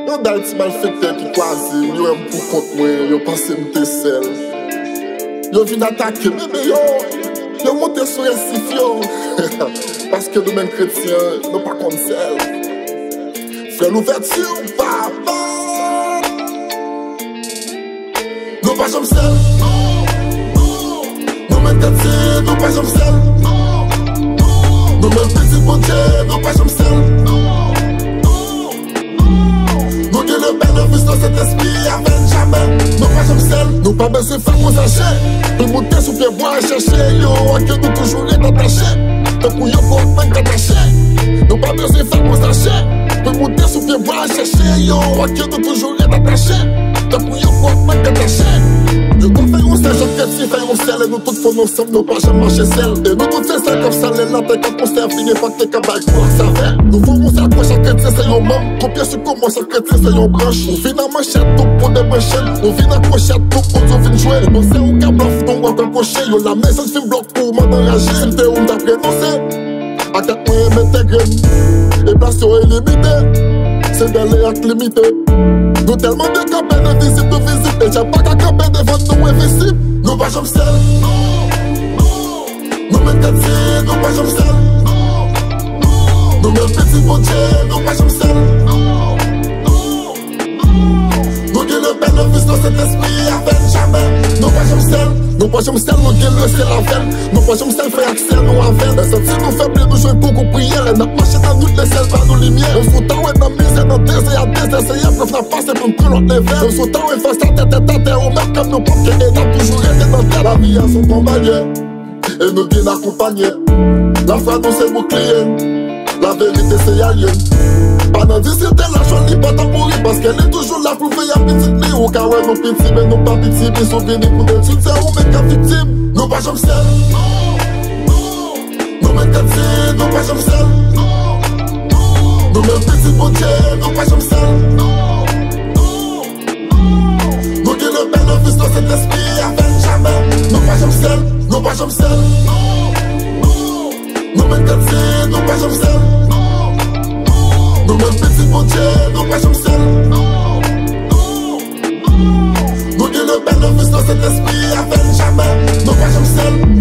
Yon da iti malfekte ki kwazi, yo yon pou kont mwen, yo pense mte sel. Yo vin atake bebe yo monte sou resif yo. Paske nou men kretien, nou pa kon sel. Frè l'ouverture, papa. Nou pa jom sel. Nou men kretien, nou pa jom sel. Nou men petit bonje, nou pa jom sel. Nou gen le bénéfice dans cet esprit avec jamais. Nou pa jom sel. Nou pa bese fè kon zache. Pou moute sou pied bois et chercher. Yo, ake nou toujou et attaché. Te pou yo pou men katache. Nou pa bese fè kon zache. Pou moute sou pied bois et chercher. Yo, ake nou toujou et attaché. Te pou yo pou men katache. Yo kon fè yon sel, jok kretien fè yon sel. Et nou tout fon ensemble, nou pa jam manche sel. Et nou tout fè sel comme ça, les lattes quand on s'est fini, pas que t'es kabay pour ça va. Nous font sel quoi chaque chrétien c'est yon membre. Combien sur comment chaque chrétien c'est yon branche. On vient à manchette tout pour des manchettes. On vient à pochette tout pour nous vient jouer. Et nous c'est où qu'à bluff, nous on va cocher. Yo la maison film bloc pour m'enrager. Si t'es où d'après nous c'est à 4 mois m'intégrer. Et place est limitée. C'est dans les actes limités. Nous tellement de campagnes de visite. Et j'ai pas qu'à camper devant nous invisibles. Nous pas jom sel. Nous men katier, nous pas jom sel. Nous men petit bonje, nous pas jom sel. Nous gen le bénéfice dans cet esprit avec jamais. Nous pas jom sel. Nous pas jom sel, nous gen le sel avec. Nous pas jom sel fait accès nous avec. Les sentis nous faibles, nous jouons beaucoup prière. Et n'a marché dans nous, les sel par nos lumières. Nous foutons ouais dans misère, dans désert, à désert. Preuve la face et pour nous prendre notre level. Nous foutons et face à tête, au même comme nos pompiers. Et n'a toujours été dans terre. La vie a son compagnon. Et nous bien accompagnés. La foi nous c'est bouclier. La vérité c'est alien. Pendant 10 ans la jolie pas mourir. Parce qu'elle est toujours là pour veiller à petite lit. Ou car ouais nous petits mais nous pas petits. Ils sont venus pour des études. C'est où mais qu'à victime. Nous pas jom sel. Nous men katier, nous pas jom sel. Nous men petit bonje, nous pas jom sel. Nous gen le bénéfice dans cet esprit avec jamais. Nous pas jom sel. Nous pas jom sel. Nous men katier, nous pas jom sel. Nous men petit bonje, nous pas jom sel. Nous gen le bénéfice dans cet esprit avec jamais. Nous pas jom sel.